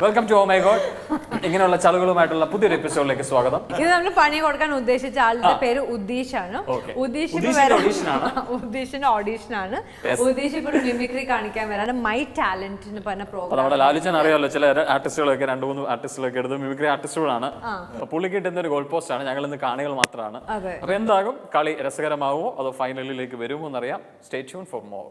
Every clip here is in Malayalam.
Welcome to oh my god. ഇങ്ങനെയുള്ള ചളുകളുമായിട്ടുള്ള പുതിയൊരു എപ്പിസോഡിലേക്ക് സ്വാഗതം. ഇത് നമ്മൾ പണി കൊടുക്കാൻ ഉദ്ദേശിച്ച ആളുടെ പേര് ഉദീഷ് ആണ്. ഉദീഷിന്റെ ഓഡീഷൻ ആണ്. ഉദീഷ് ഇപ്പോൾ മിമിക്രി കാണിക്കാൻ വരാണ് മൈ ടാലന്റ് പറഞ്ഞ പ്രോഗ്രാം. നമ്മുടെ ലാലിച്ചൻ അറിയാമല്ലോ, ചില ആർട്ടിസ്റ്റുകളൊക്കെ 2-3 ആർട്ടിസ്റ്റുകളൊക്കെ എടുത്ത് മിമിക്രി ആർട്ടിസ്റ്റുകളാണ്. പുള്ളിക്ക് കിട്ടുന്ന ഒരു ഗോൾ പോസ്റ്റ് ആണ്. ഞങ്ങൾ ഇന്ന് കാണികൾ മാത്രമാണ്. അപ്പൊ എന്താകും കളി, രസകരമാവുമോ അതോ ഫൈനലിലേക്ക് വരുമോ എന്നറിയാം. Stay tune for more.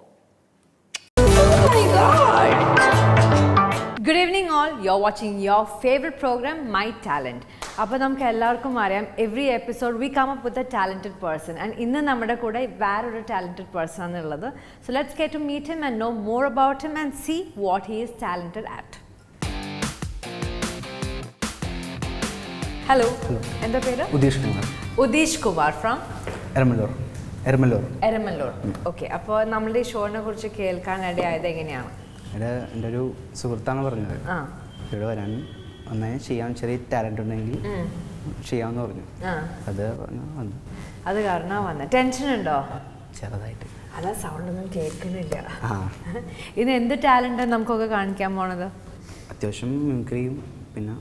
Good evening all, you're watching your favorite program My Talent. അപ്പോൾ നമുക്ക് എല്ലാവർക്കും അറിയാം, every episode we come up with a talented person, and ഇന്ന് നമ്മുടെ കൂടെ വേറൊരു talented person ആണുള്ളത്. So let's get to meet him and know more about him and see what he is talented at. Hello. എന്താ പേര്? ഉദീഷ് കുമാർ. ഉദീഷ് കുമാർ ഫ്രം എരമല്ലൂർ. ഓക്കെ, അപ്പോൾ നമ്മുടെ ഈ ഷോനെ കുറിച്ച് കേൾക്കാനിടയായത് എങ്ങനെയാണ്? എൻ്റെ ഒരു സുഹൃത്താണ് പറഞ്ഞത് ഇവിടെ വരാൻ ഒന്നേ ചെയ്യാൻ ചെറിയ ടാലന്റ് ഉണ്ടെങ്കിൽ ചെയ്യാമെന്ന് പറഞ്ഞു. അത് വന്നു. അത് കാരണം വന്ന ടെൻഷൻ ഉണ്ടോ? ചെറുതായിട്ട്. അതാ സൗണ്ട് ഒന്നും കേൾക്കുന്നില്ല. ഇത് എന്ത് ടാലന്റ് നമുക്കൊക്കെ കാണിക്കാൻ പോണത്? അത്യാവശ്യം മിമിക്രിയും പിന്നെ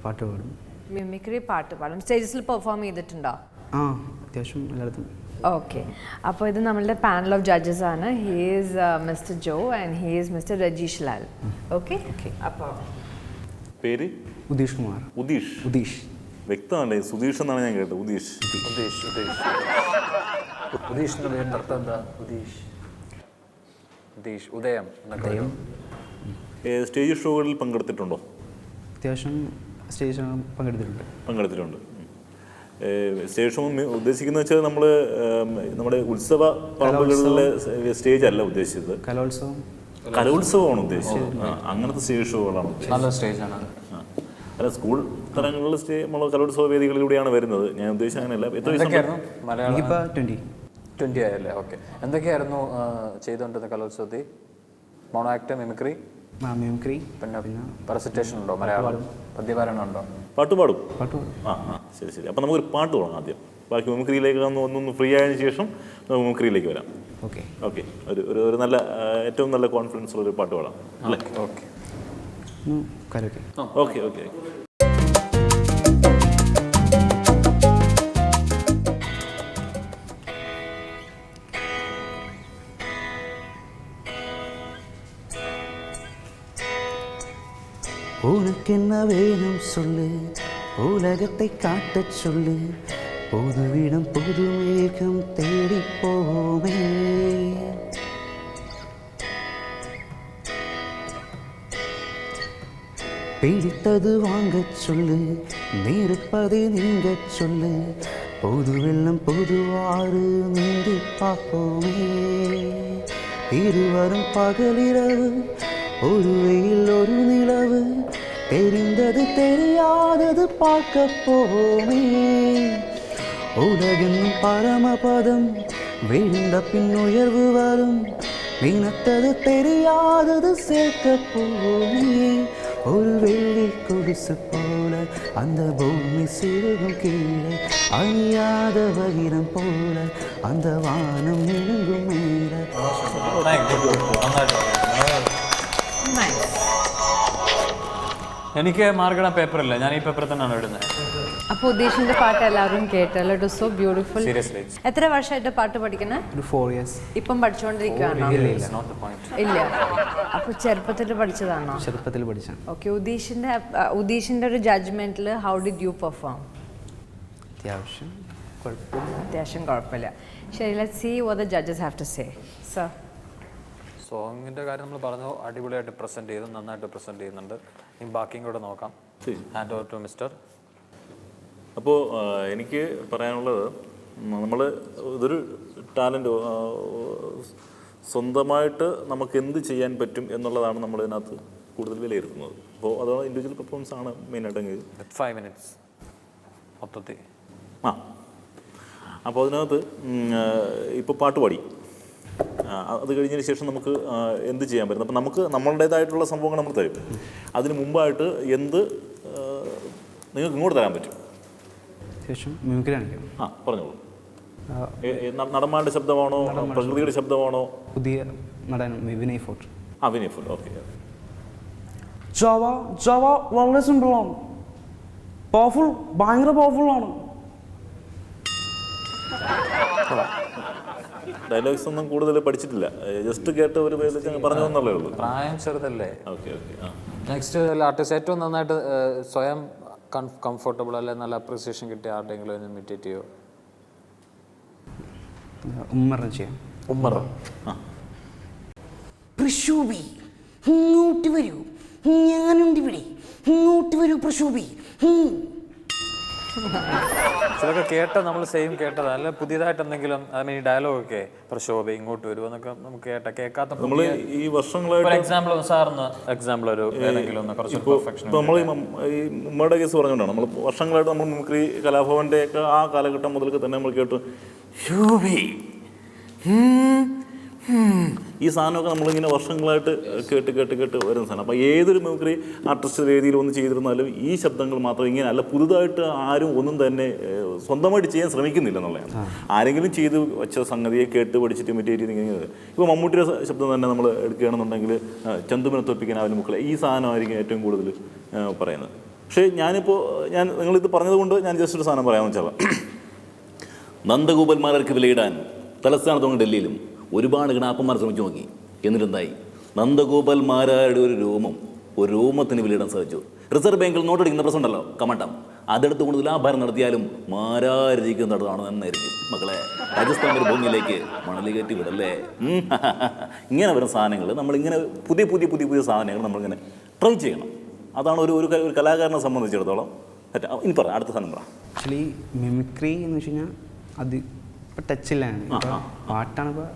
പാട്ട് പാടും. മിമിക്രി, പാട്ട് പാടും. സ്റ്റേജസിൽ പെർഫോം ചെയ്തിട്ടുണ്ടോ? അത്യാവശ്യം എല്ലായിടത്തും. ഓക്കെ, അപ്പോൾ ഇത് നമ്മളുടെ പാനൽ ഓഫ് ജഡ്ജസ് ആണ്. He is mister Joe and he is mister Rajeesh Lal. Okay, അപ്പോൾ പേര് ഉദീഷ് കുമാർ. ഉദീഷ് വ്യക്തമല്ലേ? സുധീഷ് എന്നാണ് ഞാൻ കേട്ടത്. ഉദീഷ് ഉദയം. സ്റ്റേജ് ഷോകളിൽ പങ്കെടുത്തിട്ടുണ്ടോ? അത്യാവശ്യം സ്റ്റേജ് പങ്കെടുത്തിട്ടുണ്ട്. സ്റ്റേജ് ഷോ ഉദ്ദേശിക്കുന്നത് വെച്ചാൽ നമ്മൾ നമ്മുടെ ഉത്സവ പറമ്പുകളിലെ സ്റ്റേജ് അല്ല ഉദ്ദേശിച്ചത്, കലോത്സവമാണ് ഉദ്ദേശിച്ചത്. അങ്ങനത്തെ സ്റ്റേജ് ഷോകളാണ്. നല്ല സ്റ്റേജാണ്. അല്ല, സ്കൂൾ തലങ്ങളിലുള്ള നമ്മൾ കലോത്സവ വേദികളിലൂടെയാണ് വരുന്നത്. ഞാൻ ഉദ്ദേശിച്ചത് അങ്ങനെയല്ല. എത്ര ആയല്ലേ? ഓക്കെ, എന്തൊക്കെയായിരുന്നു ചെയ്തുകൊണ്ടിരുന്ന കലോത്സവത്തിൽ? മോണോ ആക്ട്, മിമിക്രി, പിന്നെ റെസിറ്റേഷൻ ഉണ്ടോ? മലയാളം പദ്യപാരായണം ഉണ്ടോ? പാട്ട് പാടും. ശരി. അപ്പം നമുക്കൊരു പാട്ട് തുടങ്ങാം ആദ്യം. ബാക്കി മിമിക്രിയിലേക്ക് ഒന്നൊന്ന് ഫ്രീ ആയതിനു ശേഷം മിമിക്രിയിലേക്ക് വരാം. ഓക്കെ, ഒരു നല്ല, ഏറ്റവും നല്ല കോൺഫിഡൻസ് ഉള്ള ഒരു പാട്ട് പാടാം അല്ലേ? ഓക്കെ. உனக்கென்ன வேணும் சொல்லு, உலகத்தை காட்டச் சொல்லு, புதுவிடம் புது மேகம் தேடி போவே. பிடித்தது வாங்கச் சொல்லு, நிற்பதை நீங்கச் சொல்லு, புது வெள்ளம் புதுவாறு நீந்தி பார்ப்போமே. இருவரும் பகலிரவு, ஒரு வெயில் ஒரு நிலவு, தெரிந்தது தெரியாதது பார்க்க போமே. உலகென்னும் பரமபதம், விழுந்த பின் உயர்வு வரும், நினைத்தது தெரியாதது சேர்க்க போமே. ஒரு வெள்ளி கொலுசு போல அந்த பூமி சிறுகும் கீழே, அழியாத வைரம் போல அந்த வானம் நெருங்கும் மேலே. എനിക്ക് മാർഗണ പേപ്പറില്ല, ഞാൻ ഈ പേപ്പറിൽ തന്നെയാണ് ഇടുന്നത്. അപ്പോൾ ഉദ്ദേശിന്റെ പാട്ട് എല്ലാവരും കേട്ടല്ലോ. It was so beautiful. എത്ര വർഷമായിട്ട് പാട്ട് പഠിക്കണേ? 4 years. ഇപ്പം പഠിച്ചുകൊണ്ടിരിക്കുകയാണോ? ഇല്ല. അപ്പോൾ ചെറുപ്പത്തിൽ പഠിച്ചതാണോ? ചെറുപ്പത്തിൽ പഠിച്ചാണ്. ഓക്കെ, ഉദീഷിന്റെ ഒരു ജഡ്ജ്മെന്റിൽ ഹൗ ഡിഡ് യു പെർഫോം? അത്യാവശ്യം കുഴപ്പമില്ല. ശരി, let's see what the judges have to say. Sir, സോങ്ങിൻ്റെ കാര്യം നമ്മൾ പറഞ്ഞു, അടിപൊളിയായിട്ട് പ്രസൻറ്റ് ചെയ്തു, നന്നായിട്ട് പ്രസൻറ്റ് ചെയ്യുന്നുണ്ട്. ഇനി ബാക്കിയും കൂടെ നോക്കാം. Hand over to mister. അപ്പോൾ എനിക്ക് പറയാനുള്ളത്, നമ്മൾ ഇതൊരു ടാലൻറ്റ്, സ്വന്തമായിട്ട് നമുക്ക് എന്ത് ചെയ്യാൻ പറ്റും എന്നുള്ളതാണ് നമ്മൾ ഇതിനകത്ത് കൂടുതൽ വിലയിരുത്തുന്നത്. അപ്പോൾ അതാണ് ഇൻഡിവിജ്വൽ പെർഫോമൻസ് ആണ് മെയിനായിട്ടെങ്കിൽ 5 minutes മൊത്തത്തിൽ. അപ്പോൾ അതിനകത്ത് ഇപ്പോൾ പാട്ട് പാടി, അത് കഴിഞ്ഞതിന് ശേഷം നമുക്ക് എന്ത് ചെയ്യാൻ പറ്റും? അപ്പം നമുക്ക് നമ്മളുടേതായിട്ടുള്ള സംഭവങ്ങൾ നമ്മൾ തരും. അതിന് മുമ്പായിട്ട് എന്ത് നിങ്ങൾക്ക് ഇങ്ങോട്ട് തരാൻ പറ്റും? പറഞ്ഞോളൂ. നടന്മാരുടെ ശബ്ദമാണോ, പ്രകൃതിയുടെ ശബ്ദമാണോ? പുതിയ നടൻ Vinay fort. Vinay fort. Okay. Java വളരെ സിമ്പിളാണ്. പവർഫുൾ, ഭയങ്കര പവർഫുള്ളാണ്. ഡയലോഗ്സ് ഒന്നും കൂടുതൽ പഠിച്ചിട്ടില്ല, ജസ്റ്റ് കേട്ട് ഒരു പേര് പറഞ്ഞു തന്നുള്ളേ ഉള്ളൂ. പ്രായം ചെറുതല്ലേ. Okay okay. ആ നെക്സ്റ്റ് ആർട്ടിസ്റ്റ് ഏറ്റവും നന്നായിട്ട് സ്വയം കംഫർട്ടബിൾ അല്ലെ നല്ല അപ്രിസിയേഷൻ കിട്ടിയ ആരുടെയെങ്കിലും ഒന്ന് ഇമിറ്റേറ്റ് ചെയ്യോ? ഉമ്മറിന് ചെയ്യാം. ഉമ്മർ. പ്രശോഭി ഇങ്ങോട്ട് വരൂ, ഞാനുണ്ട് ഇവിടെ, ഇങ്ങോട്ട് വരൂ പ്രശോഭി. ചിലൊക്കെ കേട്ട നമ്മൾ സെയിം കേട്ടത് അല്ല പുതിയതായിട്ട് എന്തെങ്കിലും ഈ ഡയലോഗ് ഒക്കെ പ്രശോഭ ഇങ്ങോട്ട് വരുമോ എന്നൊക്കെ നമുക്ക് കേൾക്കാത്ത നമ്മൾ ഈ വർഷങ്ങളായിട്ട് എക്സാമ്പിൾ സാറിന് എക്സാമ്പിൾ ഒരു ഏതെങ്കിലും ഒന്ന് കുറച്ച് പെർഫെക്ഷൻ. ഇപ്പോൾ നമ്മൾ ഈ ഉമ്മയുടെ കേസ് പറഞ്ഞുകൊണ്ടാണ് നമ്മൾ വർഷങ്ങളായിട്ട് നമ്മൾ മിമിക്രി കലാഭവൻ്റെ ഒക്കെ ആ കാലഘട്ടം മുതൽക്ക് തന്നെ നമ്മൾ കേട്ടു ശോഭി ഈ സാധനമൊക്കെ നമ്മളിങ്ങനെ വർഷങ്ങളായിട്ട് കേട്ട് വരുന്ന സാധനം. അപ്പോൾ ഏതൊരു മിമിക്രി ആർട്ടിസ്റ്റ് വേദിയിൽ ഒന്ന് ചെയ്തിരുന്നാലും ഈ ശബ്ദങ്ങൾ മാത്രം ഇങ്ങനെ അല്ല, പുതുതായിട്ട് ആരും ഒന്നും തന്നെ സ്വന്തമായിട്ട് ചെയ്യാൻ ശ്രമിക്കുന്നില്ല എന്നുള്ളതാണ്. ആരെങ്കിലും ചെയ്ത് വെച്ച സംഗതിയെ കേട്ട് പഠിച്ചിട്ട് ഇമിറ്റേറ്റ് ചെയ്ത് ഇപ്പോൾ മമ്മൂട്ടിയുടെ ശബ്ദം തന്നെ നമ്മൾ എടുക്കുകയാണെന്നുണ്ടെങ്കിൽ ചന്തുമനെ തോൽപ്പിക്കാനാവില്ല മുക്കളെ, ഈ സാധനമായിരിക്കും ഏറ്റവും കൂടുതൽ പറയുന്നത്. പക്ഷേ ഞാൻ നിങ്ങളിത് പറഞ്ഞതുകൊണ്ട് ഞാൻ ജസ്റ്റ് ഒരു സാധനം പറയാമെന്ന് വെച്ചാൽ, നന്ദഗോപാൽമാർക്ക് വിലയിടാൻ തലസ്ഥാനത്തും ഡൽഹിയിലും ഒരുപാട് ഗണാപ്പന്മാർ ശ്രമിച്ചു നോക്കി. എന്നിട്ടെന്തായി? നന്ദഗോപാൽമാരുടെ ഒരു രോമത്തിന് വിലയിടാൻ സാധിച്ചു. റിസർവ് ബാങ്കിൽ നോട്ടടിക്കുന്ന പ്രശ്നം ഉണ്ടല്ലോ, കമട്ടം, അതെടുത്ത് കൊണ്ട് തുലാഭാരം നടത്തിയാലും മാരാരിക്കുന്നതാണ് നന്നായിരിക്കും. മക്കളെ, രാജസ്ഥാൻ ഒരു ഭൂമിയിലേക്ക് മണൽ കയറ്റി വിടല്ലേ. ഇങ്ങനെ വരുന്ന സാധനങ്ങൾ നമ്മളിങ്ങനെ പുതിയ സാധനങ്ങൾ നമ്മളിങ്ങനെ ട്രൈ ചെയ്യണം. അതാണ് ഒരു കലാകാരനെ സംബന്ധിച്ചിടത്തോളം ഇനി പറ അടുത്ത സാധനം പറ. ആക്ച്വലി മിമിക്രി എന്ന് വെച്ച് കഴിഞ്ഞാൽ അത് ഇപ്പം ടച്ചില്ലാണ്. പാട്ടാണ് ഇപ്പോൾ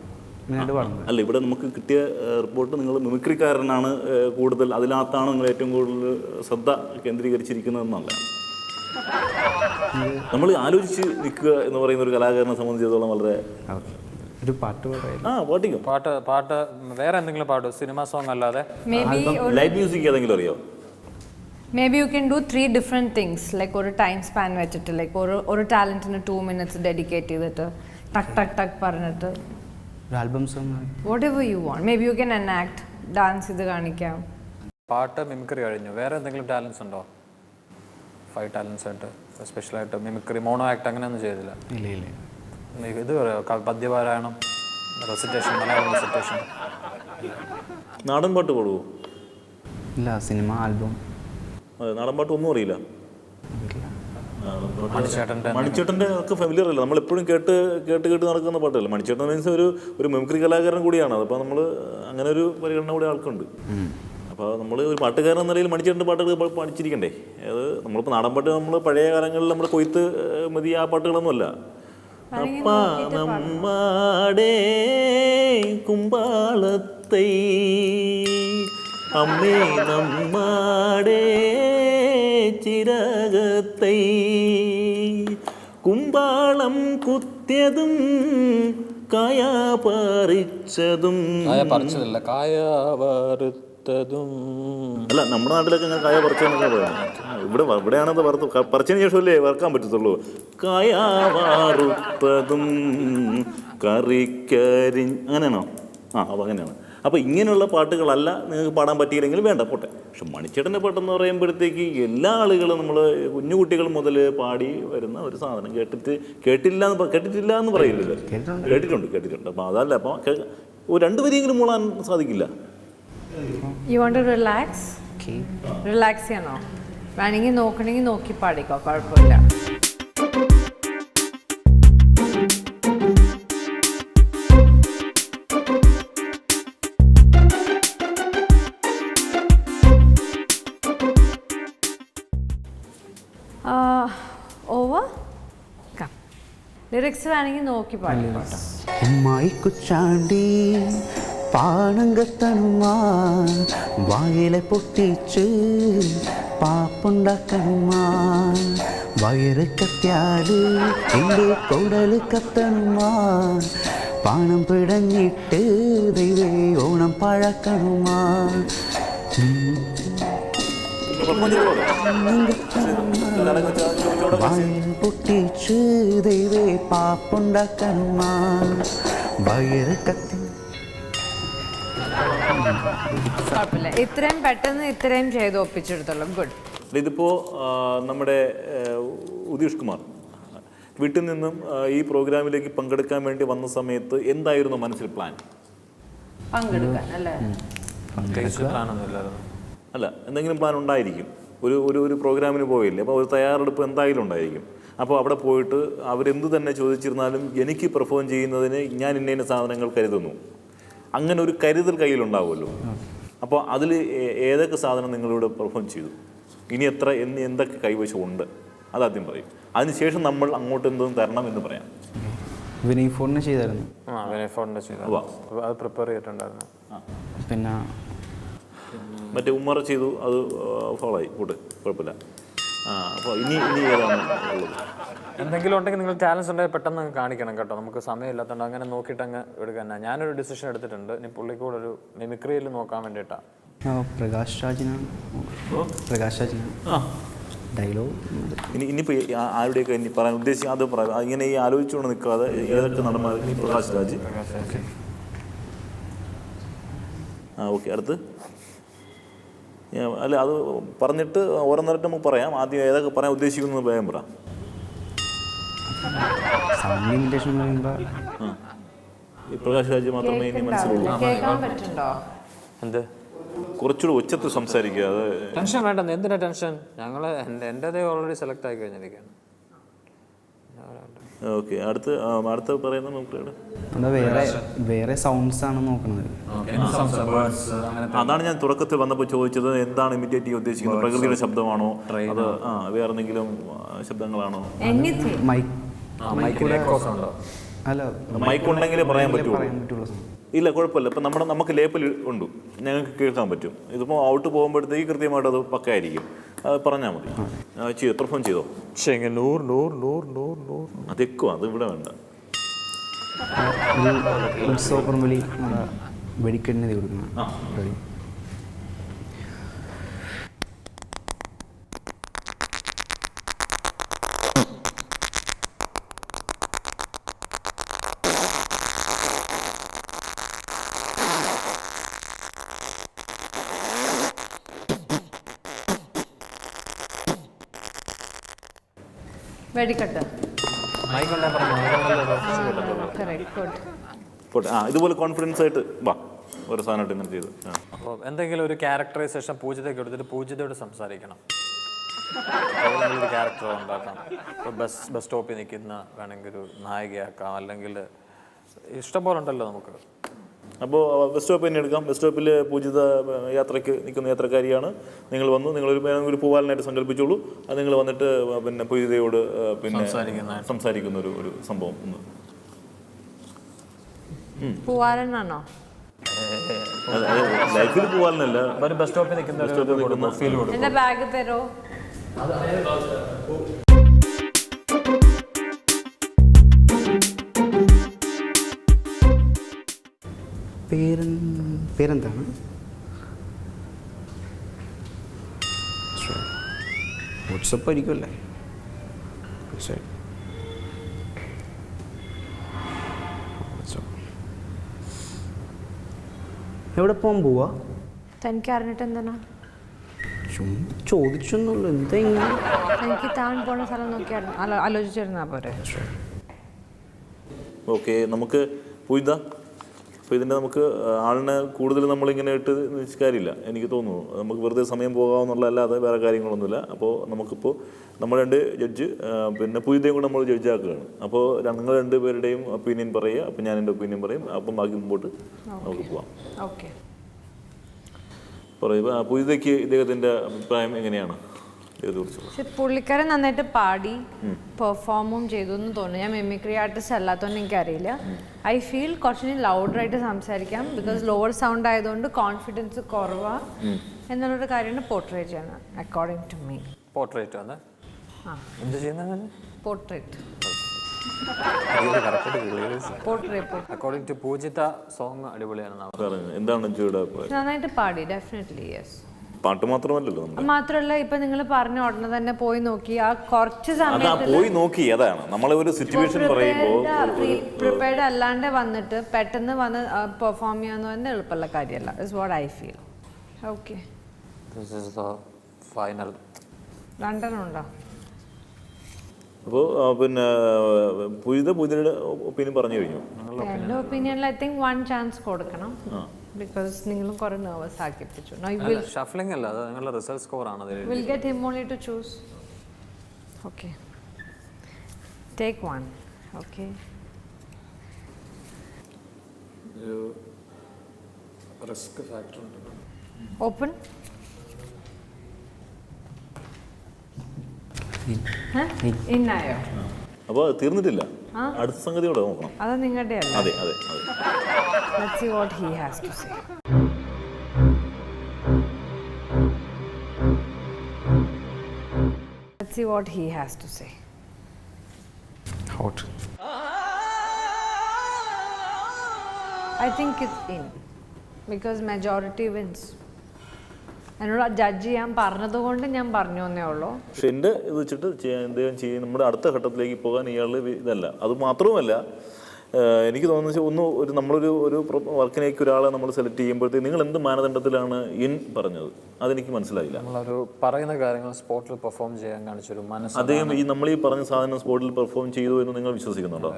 മെയിനായിട്ട് പാടുന്നത്. അല്ല, ഇവിടെ നമുക്ക് കിട്ടിയ റിപ്പോർട്ട് നിങ്ങൾ മിമിക്രിക്കാരനാണ് കൂടുതൽ, അതിനകത്താണ് നിങ്ങൾ ഏറ്റവും കൂടുതൽ ശ്രദ്ധ കേന്ദ്രീകരിച്ചിരിക്കുന്നതെന്നല്ല. നമ്മൾ ആലോചിച്ച് നിൽക്കുക എന്ന് പറയുന്ന ഒരു കലാകാരനെ സംബന്ധിച്ചിടത്തോളം വളരെ ഒരു പാട്ട് പാട്ടിക്കും പാട്ട് വേറെ എന്തെങ്കിലും പാട്ടോ, സിനിമ സോങ് അല്ലാതെ ലൈവ് മ്യൂസിക് ഏതെങ്കിലും അറിയോ? Maybe you can do 3 different things, like ഒരു ടൈം സ്പാൻ വെച്ചിട്ട്, ലൈക്ക് ഒരു ടാലന്റിന് 2 minutes ഡെഡിക്കേറ്റ് ചെയ്തിട്ട് ടക്ക് പറഞ്ഞിട്ട് ഒരു album song, whatever you want. Maybe you can enact, dance ചെയ്ത് കാണിക്കാം. പാട്ട് മിമിക്രി കഴിഞ്ഞു, വേറെ എന്തെങ്കിലും ടാലൻസ് ഉണ്ടോ? 5 ടാലൻസ് ആയിട്ട് സ്പെഷ്യലായിട്ട് മിമിക്രി, മോണോ ആക്ട് അങ്ങനെയൊന്നും ചെയ്തില്ല? ഇല്ല. ഇത് പറയുമോ, പദ്യപാരായണം, റെസിറ്റേഷൻ, മലയാളം റെസിറ്റേഷൻ? നാടൻ പാട്ട് പാടുവോ? ഇല്ല. Cinema, album. നാടൻ പാട്ട് ഒന്നും അറിയില്ല. മണിച്ചേട്ടൻ്റെ ഒക്കെ ഫെമിലിയർ അല്ല, നമ്മളെപ്പോഴും കേട്ട് നടക്കുന്ന പാട്ടല്ല. മണിച്ചേട്ടൻ മീൻസ് ഒരു മിമിക്രി കലാകാരൻ കൂടിയാണ്. അതിപ്പോൾ നമ്മൾ അങ്ങനെ ഒരു പരിഗണന കൂടി ആൾക്കുണ്ട്. അപ്പോൾ നമ്മൾ ഒരു പാട്ടുകാരൻ എന്ന നിലയിൽ മണിച്ചേട്ടൻ്റെ പാട്ടുകൾ പഠിച്ചിരിക്കണ്ടേ? അത് നമ്മളിപ്പോൾ നാടൻ പാട്ട് നമ്മൾ പഴയ കാലങ്ങളിൽ നമ്മൾ കൊയ്ത്ത് മതി ആ പാട്ടുകളൊന്നും അല്ല. അപ്പാ നമ്മാടേ കുമ്പാളത്തൈ അമ്മേ നമ്മാടേ ചിരകത്തൈ കുമ്പാളം കുത്തിയതും കായ പറിച്ചതും അല്ല, നമ്മുടെ നാട്ടിലൊക്കെ അങ്ങനെ കായ പറിച്ചെന്നൊക്കെ പറയുന്നത്. ഇവിടെയാണത് പറിച്ചതിന് ശേഷമല്ലേ വറുക്കാൻ പറ്റത്തുള്ളൂ. കായ വാറുത്തതും അങ്ങനെയാണോ? അപ്പോൾ അങ്ങനെയാണ്. അപ്പോൾ ഇങ്ങനെയുള്ള പാട്ടുകളല്ല നിങ്ങൾക്ക് പാടാൻ പറ്റിയില്ലെങ്കിൽ വേണ്ട, പോട്ടെ. പക്ഷെ മണിച്ചേട്ടൻ്റെ പാട്ടെന്ന് പറയുമ്പോഴത്തേക്ക് എല്ലാ ആളുകളും നമ്മൾ കുഞ്ഞുകുട്ടികൾ മുതൽ പാടി വരുന്ന ഒരു സാധനം കേട്ടിട്ടില്ല എന്ന് പറയില്ലല്ലോ. കേട്ടിട്ടുണ്ട്. അപ്പോൾ അതല്ല, അപ്പോൾ 2 വരിയെങ്കിലും മൂളാൻ സാധിക്കില്ല. You want to relax? Relax ചെയ്യണോ? വേണമെങ്കിൽ നോക്കണമെങ്കിൽ നോക്കി പാടിക്കോ, കുഴപ്പമില്ല. ഓവർ ലിറിക്സ് വേണമെങ്കിൽ നോക്കി പാടിക്കോട്ടോ. അമ്മായി കുച്ചാണ്ടി പാണങ്കത്തനുമാ വായിലെ പൊട്ടിച്ച് പാപ്പുണ്ടാക്കനുമാ വയറ് കത്തിയാല് എൻ്റെ കുടല് കത്തനുമാ പാണം പിടഞ്ഞിട്ട് ദൈവേ ഓണം പഴക്കനുമാ വായിൽ പൊട്ടിച്ച് ദൈവേ പാപ്പുണ്ടാക്കനുമാ വയറ് കത്തി കുഴപ്പമില്ല, ഇത്രയും പെട്ടെന്ന് ഇത്രയും ചെയ്ത് ഒപ്പിച്ചെടുത്തുള്ളൂ. ഗുഡ്. ഇതിപ്പോൾ നമ്മുടെ ഉദീഷ് കുമാർ വീട്ടിൽ നിന്നും ഈ പ്രോഗ്രാമിലേക്ക് പങ്കെടുക്കാൻ വേണ്ടി വന്ന സമയത്ത് എന്തായിരുന്നു മനസ്സിൽ പ്ലാൻ? പങ്കെടുക്കാൻ അല്ലേ? അല്ല, എന്തെങ്കിലും പ്ലാൻ ഉണ്ടായിരിക്കും. ഒരു പ്രോഗ്രാമിന് പോയില്ലേ, അപ്പോൾ ഒരു തയ്യാറെടുപ്പ് എന്തായാലും ഉണ്ടായിരിക്കും. അപ്പോൾ അവിടെ പോയിട്ട് അവരെന്ത് തന്നെ ചോദിച്ചിരുന്നാലും എനിക്ക് പെർഫോം ചെയ്യുന്നതിന് ഞാൻ ഇന്ന സാധനങ്ങൾ കരുതുന്നു, അങ്ങനെ ഒരു കരുതൽ കയ്യിലുണ്ടാവുമല്ലോ. അപ്പോൾ അതിൽ ഏതൊക്കെ സാധനം നിങ്ങളിവിടെ പെർഫോം ചെയ്തു, ഇനി എന്തൊക്കെ കൈവശമുണ്ട്, അതാദ്യം പറയും. അതിനുശേഷം നമ്മൾ അങ്ങോട്ട് എന്തും തരണം എന്ന് പറയാം. വിനയ് ഫോണിന് ചെയ്തായിരുന്നു. അത് പ്രിപ്പയർ ചെയ്തിട്ടുണ്ടായിരുന്നു. പിന്നെ മറ്റേ ഉമ്മറ ചെയ്തു, അത് ഫോളോയി, കൂട്ട് കുഴപ്പമില്ല. അപ്പോൾ ഇനി ഏതാണ് ഉള്ളത്? എന്തെങ്കിലും ഉണ്ടെങ്കിൽ നിങ്ങൾ ടാലൻസ് ഉണ്ടെങ്കിൽ പെട്ടെന്ന് കാണിക്കണം കേട്ടോ. നമുക്ക് സമയമില്ലാത്തതുകൊണ്ട് അങ്ങനെ നോക്കിയിട്ട് അങ്ങ് എടുക്കാൻ. ഞാനൊരു ഡിസിഷൻ എടുത്തിട്ടുണ്ട്, ഇനി പുള്ളിക്കൂടെ ഒരു മിമിക്രിയിൽ നോക്കാൻ വേണ്ടിയിട്ടാണ്. പ്രകാശ് രാജിനാണ് ഡയലോഗ്. ഇനിയിപ്പോൾ ആരുടെയൊക്കെ ഇനി പറയാൻ ഉദ്ദേശിക്കുക അത് പറയാം. ഇങ്ങനെ ഈ ആലോചിച്ചുകൊണ്ട് നിൽക്കാതെ ഏതൊക്കെ നടന്മാർ? ഇനി പ്രകാശ് രാജ്. ഓക്കെ, അടുത്ത് അല്ല, അത് പറഞ്ഞിട്ട് ഓരോന്നരട്ട് നമുക്ക് പറയാം. ആദ്യം ഏതൊക്കെ പറയാൻ ഉദ്ദേശിക്കുന്നത് വേഗം പറ. ഈ പ്രകാശ് രാജ് മാത്രമേ ഇനി മനസ്സിലുള്ളൂ. എന്ത് കുറച്ചുകൂടി ഉച്ചത്തിൽ സംസാരിക്കുക. അത് ടെൻഷൻ വേണ്ട. എന്തിനാ ടെൻഷൻ? എൻ്റെതേ ഓൾറെഡി സെലക്ട് ആയി കഴിഞ്ഞിരിക്കുകയാണ്. ഓക്കെ, അടുത്ത് പറയുന്നത് നമുക്ക് വേറെ സൗണ്ട്സ് ആണ് നോക്കുന്നത്. അതാണ് ഞാൻ തുടക്കത്തിൽ വന്നപ്പോൾ ചോദിച്ചത്, എന്താണ് ഇമിറ്റേറ്റ് ചെയ്യാൻ ഉദ്ദേശിക്കുന്നത്? പ്രകൃതിയുടെ ശബ്ദമാണോ, അത് വേറെ എന്തെങ്കിലും ശബ്ദങ്ങളാണോ? അല്ല, മൈക്ക് ഉണ്ടെങ്കിലേ പറയാൻ പറ്റുള്ളൂ. ഇല്ല, കുഴപ്പമില്ല. ഇപ്പം നമുക്ക് ലേപ്പിൽ ഉണ്ട്, ഞങ്ങൾക്ക് കേൾക്കാൻ പറ്റും. ഇതിപ്പോൾ ഔട്ട് പോകുമ്പോഴത്തേക്ക് കൃത്യമായിട്ട് അത് പക്കായിരിക്കും. അത് പറഞ്ഞാൽ മതി. പെർഫോം ചെയ്തോ? അതെക്കോ, അത് ഇവിടെ വേണ്ട. ഉത്സവപ്പറമ്പിൽ വെടിക്കെണ്ണി കൊടുക്കണം. വെടിക്കെട്ട്. ഇതുപോലെ കോൺഫിഡൻസ് ആയിട്ട് വാ, ഒരു സാധനമായിട്ട് ഇങ്ങനെ ചെയ്ത്. അപ്പോൾ എന്തെങ്കിലും ഒരു ക്യാരക്ടറൈസേഷൻ പൂജിതയ്ക്ക് എടുത്തിട്ട് പൂജിതയോട് സംസാരിക്കണം. ഒരു ക്യാരക്ടർ ഉണ്ടാക്കാം. ഇപ്പോൾ ബസ് സ്റ്റോപ്പിൽ നിൽക്കുന്ന വേണമെങ്കിൽ ഒരു നായികയാക്കാം, അല്ലെങ്കിൽ ഇഷ്ടംപോലെ ഉണ്ടല്ലോ നമുക്ക്. അപ്പോൾ ബസ് സ്റ്റോപ്പ് തന്നെ എടുക്കാം. ബസ് സ്റ്റോപ്പിൽ പൂജിത യാത്രയ്ക്ക് നിൽക്കുന്ന യാത്രക്കാരിയാണ്. നിങ്ങൾ വന്നു, നിങ്ങളൊരു പൂവാലനായിട്ട് സങ്കല്പിച്ചോളൂ. അത് നിങ്ങൾ വന്നിട്ട് പിന്നെ പൂജിതയോട് പിന്നെ സംസാരിക്കുന്ന ഒരു സംഭവം. പൂവാലനാണോ? ലൈഫിൽ പൂവാലനല്ല, ബസ് സ്റ്റോപ്പിൽ നിൽക്കുന്ന ഫീൽ കൊടുക്കും. എൻ്റെ ബാഗ് തരോ? പേരെന്താണ്? വാട്സപ്പ് ആയിരിക്കുമല്ലേ? എവിടെ പോകാൻ പോവാ? തനിക്ക് അറിഞ്ഞിട്ട് എന്താണ്? ചോദിച്ചൊന്നുള്ളൂ. എന്താ എനിക്ക് താൻ പോണ സ്ഥലം നോക്കിയായിരുന്നു, ആലോചിച്ചിരുന്നാ പോരെ. ഓക്കെ, നമുക്ക് പൂജിത, അപ്പോൾ ഇതിൻ്റെ നമുക്ക് ആളിനെ കൂടുതൽ നമ്മളിങ്ങനെ ഇട്ട് കാര്യമില്ല എനിക്ക് തോന്നുന്നു. നമുക്ക് വെറുതെ സമയം പോകാമെന്നുള്ളതല്ലാതെ വേറെ കാര്യങ്ങളൊന്നുമില്ല. അപ്പോൾ നമുക്കിപ്പോൾ നമ്മൾ രണ്ട് ജഡ്ജ് പിന്നെ പൂജിതയും കൂടെ നമ്മൾ ജഡ്ജാക്കുകയാണ്. അപ്പോൾ നിങ്ങൾ രണ്ടുപേരുടെയും ഒപ്പീനിയൻ പറയുക, അപ്പോൾ ഞാൻ എൻ്റെ ഒപ്പീനിയൻ പറയും. അപ്പം ബാക്കി മുമ്പോട്ട് നമുക്ക് പോവാം. ഓക്കെ, പറയുക. പൂജിതയ്ക്ക് ഇദ്ദേഹത്തിൻ്റെ അഭിപ്രായം എങ്ങനെയാണ് ഇതേക്കുറിച്ച്? പക്ഷെ പുള്ളിക്കാരൻ നന്നായിട്ട് പാടി പെർഫോമും ചെയ്തു എന്ന് തോന്നുന്നു. ഞാൻ മിമിക്രി ആർട്ടിസ്റ്റ് അല്ലാത്തതുകൊണ്ട് എനിക്കറിയില്ല. ഐ ഫീൽ കുറച്ചുകൂടി ലൗഡറായിട്ട് സംസാരിക്കാം, ബിക്കോസ് ലോവർ സൗണ്ട് ആയതുകൊണ്ട് കോൺഫിഡൻസ് കുറവാണ് എന്നുള്ളൊരു കാര്യമാണ് പോർട്രേറ്റ് ചെയ്യണം അക്കോർഡിംഗ് ടു മീ. പോർട്രേറ്റ് ആണ് എന്ത് ചെയ്യുന്നത്? Portrait. According to Poojitha song അടിപൊളിയാണ്. എന്താണ് നന്നായിട്ട് പാടി, ഡെഫിനറ്റ്ലി യെസ്. പാട്ട് മാത്രമല്ലല്ലോ നമ്മൾ. മാത്രമല്ല ഇപ്പൊ നിങ്ങൾ പറഞ്ഞ ഉടനെ തന്നെ പോയി നോക്കി ആ കുറച്ച് സമയത്ത് പോയി നോക്കി. അതാണ് നമ്മളെ ഒരു സിറ്റുവേഷൻ പറയുമ്പോൾ പ്രിപ്പയർഡ് അല്ലാണ്ട് വന്നിട്ട് പെട്ടെന്ന് വന്ന് പെർഫോം ചെയ്യാന്ന് പറഞ്ഞാൽ എളുപ്പമുള്ള കാര്യമല്ല. Is what I feel. Okay, This is the final. രണ്ടെണ്ണമുണ്ടോ? അപ്പോൾ പിന്നെ പൂജിതയുടെ ഒപ്പീനിയൻ പറഞ്ഞു കഴിഞ്ഞു. എൻ്റെ ഒപ്പീനിയനിൽ ഐ തിങ്ക് 1 ചാൻസ് കൊടുക്കണം. ബിക്കോസ് നിങ്ങളും കുറെ നെർവസ് ആക്കിപ്പിച്ചു. ഷഫ്ലിംഗ് അല്ല, അത് നിങ്ങളുടെ റിസൾട്ട് സ്കോർ ആണ്. We'll get him only to choose. Okay. Take one. Okay. Risk factor ഉണ്ട്. Open. ഇന്നായോ? അപ്പോൾ തീർന്നിട്ടില്ല, അടുത്ത സംഗതി കൂടെ നോക്കണം. അത് നിങ്ങളുടെ അല്ല. അതെ അതെ അതെ. Let's see what he has to say. Let's see what he has to say. Hot. I think it's in because majority wins. എന്നോട് ജഡ്ജ് ചെയ്യാൻ പറഞ്ഞതുകൊണ്ട് ഞാൻ പറഞ്ഞു എന്നേ ഉള്ളൂ. പക്ഷെ എൻ്റെ ഇത് വെച്ചിട്ട് എന്തെങ്കിലും ചെയ്യും നമ്മുടെ അടുത്ത ഘട്ടത്തിലേക്ക് പോകാൻ ഇയാൾ ഇതല്ല. അത് മാത്രവുമല്ല, എനിക്ക് തോന്നുന്നത് നമ്മളൊരു വർക്കിനേക്ക് ഒരാളെ നമ്മൾ സെലക്ട് ചെയ്യുമ്പോഴത്തേക്ക് നിങ്ങൾ എന്ത് മാനദണ്ഡത്തിലാണ് ഇൻ പറഞ്ഞത് അതെനിക്ക് മനസ്സിലായില്ല. നമ്മളൊരു പറയുന്ന കാര്യങ്ങൾ സ്പോട്ടിൽ പെർഫോം ചെയ്യാൻ കാണിച്ചൊരു മനസ്സ്. അദ്ദേഹം നമ്മൾ ഈ പറഞ്ഞ സാധനം സ്പോട്ടിൽ പെർഫോം ചെയ്തു എന്ന് നിങ്ങൾ വിശ്വസിക്കുന്നുണ്ടോ?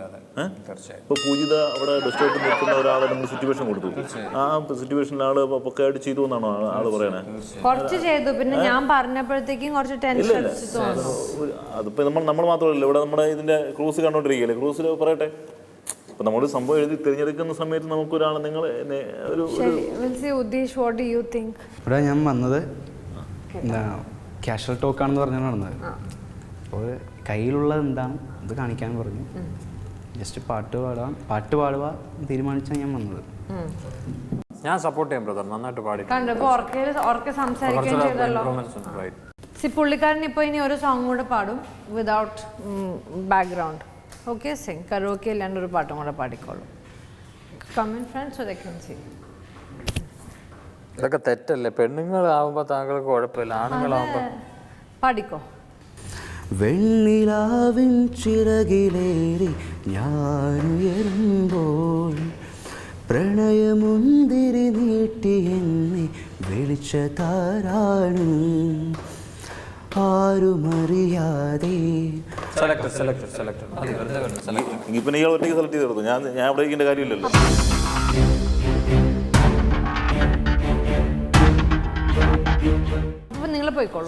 ഇപ്പോൾ പൂജിത അവിടെ ഡെസ്ക്ടോപ്പിൽ നിൽക്കുന്ന ഒരാളെ നമ്മൾ സിറ്റുവേഷൻ കൊടുത്തു, ആ സിറ്റുവേഷനിൽ ആള് പൊക്കയായിട്ട് ചെയ്തു എന്നാണോ ആള് പറയണേ? കുറച്ച് ചെയ്തു, പിന്നെ ഞാൻ പറഞ്ഞപ്പോഴത്തേക്കും കുറച്ച് ടെൻഷൻ. അതിപ്പോ നമ്മൾ മാത്രമല്ല, ഇവിടെ നമ്മുടെ ഇതിന്റെ ക്രൂസ് കണ്ടോണ്ടിരിക്കുകയല്ലേ, ക്രൂസിൽ പറയട്ടെ. അപ്പൊ നമ്മൾ സംഭവം എഴുതി തിരഞ്ഞെടുക്കുന്ന സമയത്ത് നമുക്കൊരാളെ നിങ്ങൾ ഇവിടെ ഞാൻ വന്നത് എന്താ കാഷ്വൽ ടോക്കാണെന്ന് പറഞ്ഞാണ് നടന്നത്. അപ്പോൾ കയ്യിലുള്ളത് എന്താണ് അത് കാണിക്കാൻ പറഞ്ഞു. ജസ്റ്റ് പാട്ട് പാടുക തീരുമാനിച്ചാണ് ഞാൻ വന്നത്. ഞാൻ സപ്പോർട്ട് ചെയ്യാം ബ്രദർ, നന്നായിട്ട് പാടി. പുള്ളിക്കാരൻ ഇപ്പൊ ഇനി ഒരു സോങ് കൂടെ പാടും without background. Okay, sing karaoke ഇല്ലാണ്ട് ഒരു പാട്ടും കൂടെ പാടിക്കോളൂ. Comment friends so they can see. ഇതൊക്കെ തെറ്റല്ലേ? പെണ്ണുങ്ങളാവുമ്പോ താങ്കൾക്ക് കുഴപ്പമില്ല, ആണുങ്ങളാവുമ്പോ പാടിക്കോ. വെണ്ണിലാവിൻ ചിറകിലേറി ഞാനുയരുമ്പോൾ പ്രണയമുന്തിരി നീട്ടി എന്നെ വിളിച്ച താരാണ് ആരുമറിയാതെ. ഇനിയിപ്പം ഇയാൾ ഒറ്റയ്ക്ക് സെലക്ട് ചെയ്തെടുത്തു, ഞാൻ അവിടെ ഇരിക്കേണ്ട കാര്യമില്ലല്ലോ. അപ്പൊ നിങ്ങൾ പോയിക്കോളൂ.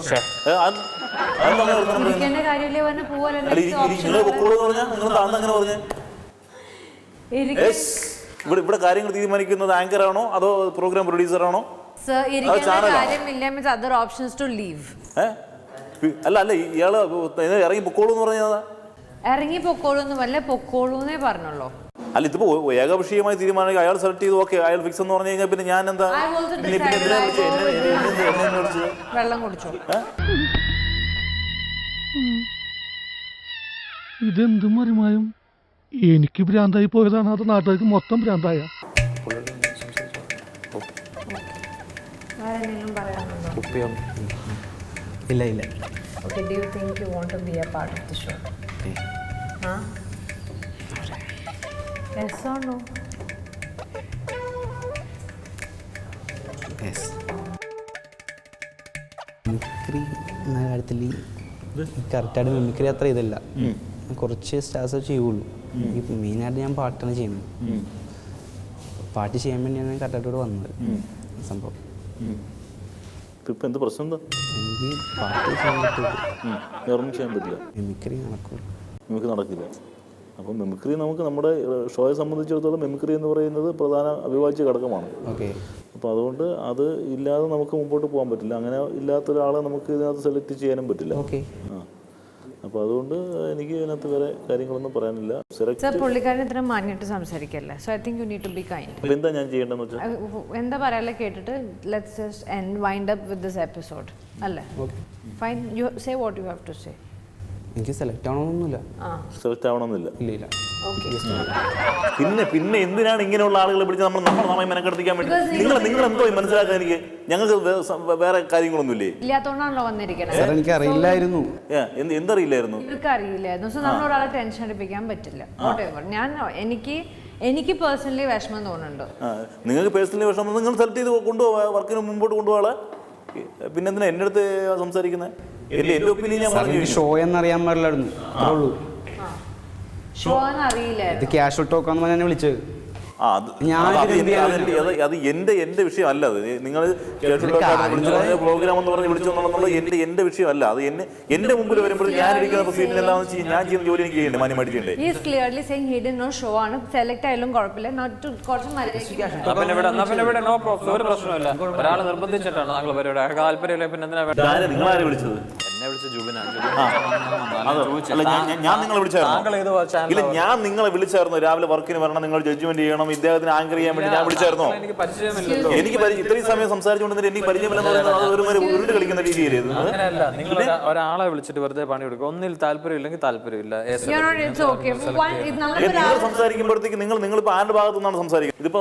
ഇവിടെ കാര്യങ്ങൾ തീരുമാനിക്കുന്നത് ആങ്കർ ആണോ അതോ പ്രോഗ്രാം പ്രൊഡ്യൂസർ ആണോ? അല്ല ഇയാള് ഇറങ്ങി പൊക്കോളൂ എന്ന് പറഞ്ഞതാ. ഇറങ്ങി പൊക്കോളൂന്ന് വല്ല പൊക്കോളൂന്നേ പറഞ്ഞല്ലോ. അല്ല, ഇതിപ്പോ ഏകപക്ഷീയമായി തീരുമാനം അയാൾ സെലക്ട് ചെയ്തു, ഓക്കെ അയാൾ ഫിക്സ് എന്ന് പറഞ്ഞു കഴിഞ്ഞാൽ പിന്നെ ഞാൻ എന്താ വെള്ളം കുടിച്ചോ? ഇതെന്ത് മറിമായും എനിക്ക് ഭ്രാന്തായി പോയതാണ്, അത് നാട്ടുകാർക്ക് മൊത്തം ഭ്രാന്തായ. ഇല്ല ഇല്ല. Okay, do you think you want to be a part of the show? Okay. Huh? Yes or no? Yes. Mimicry എന്ന കാര്യത്തിൽ കറക്റ്റായിട്ട് മിമിക്രി അത്ര ഇതല്ല. കുറച്ച് സ്റ്റാർസ് ചെയ്യുള്ളൂ. ഈ മെയിനായിട്ട് ഞാൻ പാട്ടാണ് ചെയ്യുന്നത്. പാട്ട് ചെയ്യാൻ വേണ്ടിയാണ് ഞാൻ കറക്റ്റായിട്ട് വന്നത്. സംഭവം ഇപ്പം എന്ത് പ്രശ്നം എന്താ? എനിക്ക് പാട്ട് ചെയ്യാൻ പറ്റില്ല, ചെയ്യാൻ പറ്റില്ല, മിമിക്രി നടക്കില്ല. അപ്പം മിമിക്രി നമുക്ക് നമ്മുടെ ഷോയെ സംബന്ധിച്ചിടത്തോളം മിമിക്രി എന്ന് പറയുന്നത് പ്രധാന അവിഭാജ്യ ഘടകമാണ്. ഓക്കെ. അപ്പോൾ അതുകൊണ്ട് അത് ഇല്ലാതെ നമുക്ക് മുമ്പോട്ട് പോകാൻ പറ്റില്ല. അങ്ങനെ ഇല്ലാത്ത ഒരാളെ നമുക്ക് ഇതിനകത്ത് സെലക്ട് ചെയ്യാനും പറ്റില്ല. ഓക്കെ. അപ്പോൾ അതുകൊണ്ട് എനിക്ക് ഇതിനകത്ത് വേറെ കാര്യങ്ങളൊന്നും പറയാനില്ല. പുള്ളിക്കാരൻ ഇത്ര മാന്യമായിട്ട് സംസാരിക്കല്ലേ. So I think you need to be kind. എന്താ ഞാൻ ചെയ്യേണ്ടതെന്ന് വെച്ചാൽ എന്താ പറയാല്ലേ കേട്ടിട്ട് let's just end wind up with this episode അല്ലേ? Fine, you say what you have to say. എനിക്ക് സെലക്ട് ആവണമെന്നൊന്നുമില്ല. സെലക്ട് ആവണമെന്നില്ല. ഇല്ല. പിന്നെ എന്തിനാണ് ഇങ്ങനെയുള്ള ആളുകളെ പിടിച്ച് നമ്മൾ സമയം മെനക്കെടുത്തിക്കാൻ വേണ്ടി? നിങ്ങൾ എന്തോ മനസ്സിലാക്കാൻ എനിക്ക് ഞങ്ങൾക്ക് വേറെ കാര്യങ്ങളൊന്നുമില്ലേ? ഇല്ലാത്തോണ്ടാണല്ലോ വന്നിരിക്കുന്നത്. സാർ എനിക്ക് അറിയില്ലായിരുന്നു. എന്തറിയില്ലായിരുന്നു? ഇവർക്ക് അറിയില്ലായിരുന്നു. സോ നമ്മൾ ഒരാളെ ടെൻഷൻ അടിപ്പിക്കാൻ പറ്റില്ല. എനിക്ക് പേഴ്സണലി വിഷമം തോന്നുന്നുണ്ട്. നിങ്ങൾക്ക് പേഴ്സണലി വിഷമം നിങ്ങൾ സെലക്ട് ചെയ്ത് കൊണ്ടുപോവാ, വർക്കിന് മുമ്പോട്ട് കൊണ്ടുപോകാളെ. പിന്നെ എന്തിനാ എൻ്റെ അടുത്ത് സംസാരിക്കുന്നത്? എന്റെ ഒപ്പീനിയൻ ഞാൻ പറഞ്ഞു. ഷോ എന്നറിയാൻ പാടില്ലായിരുന്നു. അത്രേ ഉള്ളൂ. ഷോ അറിയില്ലായിരുന്നു. ഇത് ക്യാഷ് ടോക്കാന്ന് പറഞ്ഞാൽ വിളിച്ചത്. അത് എന്റെ വിഷയമല്ല. അത് നിങ്ങൾ പ്രോഗ്രാം എന്ന് പറഞ്ഞ് വിളിച്ചോന്നുള്ളത് എന്റെ വിഷയമല്ല. അത് എന്റെ മുമ്പിൽ വരുമ്പോൾ ഞാൻ ഇരിക്കുന്ന സീറ്റിൽ എന്താണെന്ന് വെച്ചാൽ ഞാൻ ചെയ്യുന്ന ജോലി എനിക്ക് ചെയ്യണ്ടേ, മാന്യമായിട്ട് ചെയ്യണ്ടേ? He is clearly saying he did no show ആണ്. സെലക്ട് ആയാലും കുഴപ്പമില്ല. കുറച്ച് നോ പ്രോബ്ലം, ഒരു പ്രശ്നമില്ല. ഒരാൾ നിർബന്ധിച്ചിട്ടാണ് താങ്കൾ പരിപാടി. താല്പര്യമില്ല പിന്നെ എന്തിനാ? നിങ്ങളാരെ വിളിച്ചത്? എന്നെ വിളിച്ച ജുബിനാണ്. ഞാൻ നിങ്ങളെ വിളിച്ചായിരുന്നു. ഞാൻ നിങ്ങളെ വിളിച്ചായിരുന്നു. രാവിലെ വർക്കിന് വരണം, നിങ്ങൾ ജഡ്ജ്മെന്റ് ചെയ്യണം, ഇദ്ദേഹത്തിന് ആങ്കർ ചെയ്യാൻ വേണ്ടി ഞാൻ വിളിച്ചായിരുന്നോ? എനിക്ക് പരിചയമില്ലല്ലോ. എനിക്ക് ഇത്രയും സമയം സംസാരിച്ചുകൊണ്ടിരുന്നിട്ട് എനിക്ക് പരിചയമില്ലെന്ന് പറയുന്നത് ഒരു ഉരുണ്ട് കളിക്കുന്ന രീതിയിൽ. അങ്ങനെയല്ല, നിങ്ങൾ ഒരാളെ വിളിച്ചിട്ട് വെറുതെ പണി കൊടുക്കുക. ഒന്നിൽ താല്പര്യമില്ലെങ്കിൽ താല്പര്യമില്ല. നിങ്ങൾ സംസാരിക്കുമ്പോഴത്തേക്ക് നിങ്ങളിപ്പോ ആരുടെ ഭാഗത്തു നിന്നാണ് സംസാരിക്കുന്നത്? ഇതിപ്പോ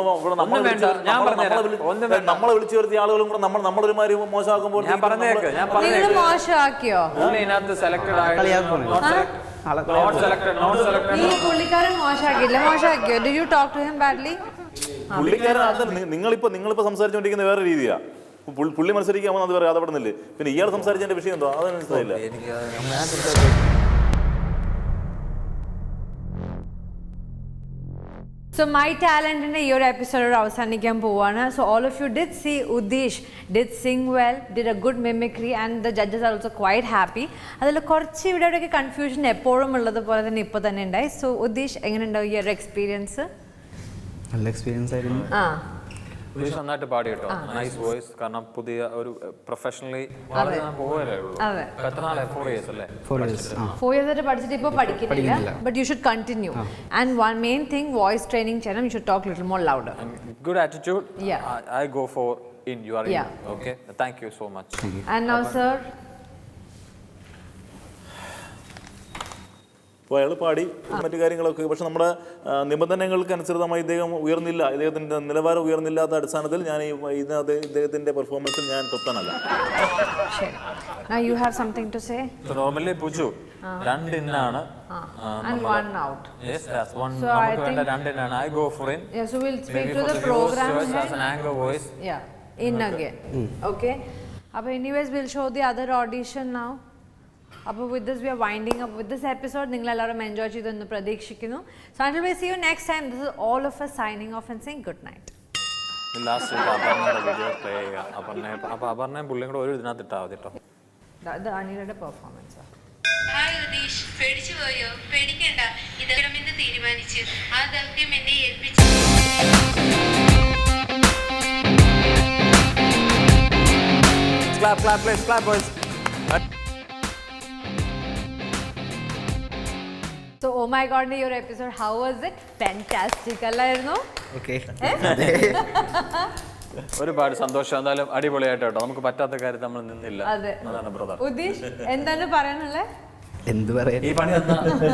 നമ്മളെ വിളിച്ചു വരുത്തിയ ആളുകളും കൂടെ നമ്മളൊരുമാതിരി മോശമാക്കുമ്പോൾ നിങ്ങളിപ്പോ സംസാരിച്ചോണ്ടിരിക്കുന്ന വേറെ രീതിയാ. പുള്ളി മത്സരിക്കാൻ അത് വേറെ അതപ്പെടുന്നില്ലേ? പിന്നെ ഇയാൾ സംസാരിച്ചതിന്റെ വിഷയം എന്തോ അത് മനസ്സിലായില്ല. So my talent in your episode അവസാനിക്കാൻ പോവാണ്. So all of you did see Udish did sing well, did a good mimicry and the judges are also quite happy. അതിൽ കുറച്ച് ഇവിടെയൊക്കെ കൺഫ്യൂഷൻ എപ്പോഴും ഉള്ളത് പോലെ തന്നെ ഇപ്പോൾ തന്നെ ഉണ്ടായി. So Udish എങ്ങനെയുണ്ടാവും ഈ ഒരു എക്സ്പീരിയൻസ്? നല്ല എക്സ്പീരിയൻസ് ആയിരുന്നു. നന്നായിട്ട് പാടി കേട്ടോ. Nice voice. കാരണം പുതിയ ഒരു പ്രൊഫഷണലി പോകലേ ഉള്ളൂ. എത്ര നാളെ? 4 years അല്ലേ? 4 years. 4 years ആയിട്ട് പഠിച്ചിട്ട് ഇപ്പോൾ പഠിക്കുന്നില്ല. But you should continue. And one main thing, voice training ചെയ്യണം. You should talk little more louder. Good attitude. Yeah. I go for in. You are in. Okay. Thank you so much. And now sir. അപ്പോൾ അയാൾ പാടി മറ്റു കാര്യങ്ങളൊക്കെ. പക്ഷെ നമ്മുടെ നിബന്ധനകൾക്ക് അനുസൃതമായി ഇദ്ദേഹം ഉയർന്നില്ല. ഇദ്ദേഹത്തിൻ്റെ നിലവാരം ഉയർന്നില്ലാത്ത അടിസ്ഥാനത്തിൽ ഞാൻ ഇതിനകത്ത് ഇദ്ദേഹത്തിൻ്റെ പെർഫോമൻസിൽ ഞാൻ തൃപ്തനല്ല. Now you have something to say? So normally Puju 2 in ആണ് and 1 out. Yes, that's one. So I think 2 in ആണ്. I go for in. Yeah, so we'll speak to the program head as an anchor voice. Yeah, in again. Okay. But anyways, we'll show the other audition now. അപ്പോൾ with this we are winding up with this episode. നിങ്ങൾ എല്ലാവരും എൻജോയ് ചെയ്തെന്ന് പ്രതീക്ഷിക്കുന്നു. So until we see you next time, this is all of us signing off and saying good night. Last അപർണയുടെ വീഡിയോ പ്ലേ ചെയ്യുക. അപർണയും പുള്ളിയും കൂടെ ഒരു ഇതിനകത്ത് ഇട്ടാൽ മതി കേട്ടോ. ഇത് അനിലയുടെ പെർഫോമൻസ്. ഹായ് ഉദീഷ്, പേടിച്ചു പോയോ? പേടിക്കണ്ട, ഇതെന്ന് തീരുമാനിച്ചു. ആ ദൗത്യം എന്നെ ഏൽപ്പിച്ചു. Clap boys. So oh my god, your episode, how was it? Fantastic അല്ലായിരുന്നു? Okay. ഒരുപാട് സന്തോഷം. എന്തായാലും അടിപൊളിയായിട്ട് കേട്ടോ. നമുക്ക് പറ്റാത്ത കാര്യം നമ്മൾ നിന്നില്ല. അതാണ് ബ്രദർ. ഉദീഷ് എന്താണ് പറയാനുള്ളത്? എന്ത് പറയാൻ? ഈ പണി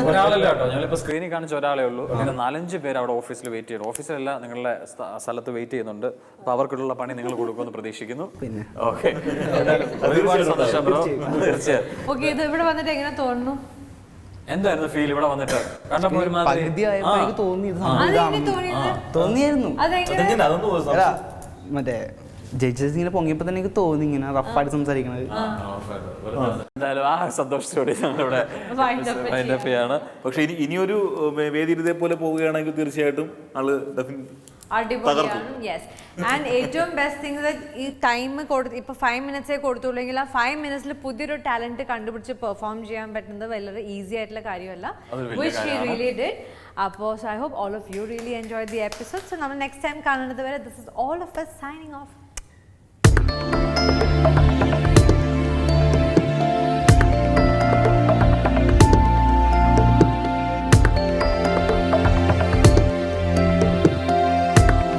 ഒരാളല്ല കേട്ടോ. ഞങ്ങളിപ്പോൾ സ്ക്രീനിൽ കാണിച്ച ഒരാളേ ഉള്ളൂ. അങ്ങനെ 4-5 പേര് അവിടെ ഓഫീസിൽ വെയിറ്റ് ചെയ്യണം. ഓഫീസിലല്ല, നിങ്ങളുടെ സ്ഥലത്ത് വെയിറ്റ് ചെയ്യുന്നുണ്ട്. അപ്പോൾ അവർക്കുള്ള പണി നിങ്ങൾ കൊടുക്കുമെന്ന് പ്രതീക്ഷിക്കുന്നു. പിന്നെ ഓക്കെ, ഒരുപാട് സന്തോഷം ബ്രോ. തീർച്ചയായും. ഓക്കെ, ഇത് ഇവിടെ വന്നിട്ട് എങ്ങനെ തോന്നുന്നു? എന്തായിരുന്നു ഫീൽ ഇവിടെ വന്നിട്ട്? കണ്ടപ്പോൾ തോന്നിയായിരുന്നു. മറ്റേ ജഡ്ജസ് ഇങ്ങനെ പൊങ്ങിയപ്പോ തന്നെ എനിക്ക് തോന്നി ഇങ്ങനെ റഫായിട്ട് സംസാരിക്കണത്. എന്തായാലും ആ സന്തോഷത്തോടെ ഞങ്ങളിവിടെ വൈൻഡപ്പ് ചെയ്യാണ്. പക്ഷെ ഇനിയൊരു വേദി ഇതേപോലെ പോവുകയാണെങ്കിൽ തീർച്ചയായിട്ടും ആള് അടിപൊളിയാണ്. യെസ്, ആൻഡ് ഏറ്റവും ബെസ്റ്റ് തിങ് ഈ ടൈം ഇപ്പൊ 5 minutes കൊടുത്തുള്ളെങ്കിൽ ആ 5 minutes പുതിയൊരു ടാലന്റ് കണ്ടുപിടിച്ച് പെർഫോം ചെയ്യാൻ പറ്റുന്നത് വളരെ ഈസി ആയിട്ടുള്ള കാര്യമല്ല. Which he really did. അപ്പോൾ so I hope all of you really enjoy the episode. So നമ്മൾ നെക്സ്റ്റ് ടൈം കാണുന്നത് വരെ this is all of us signing off.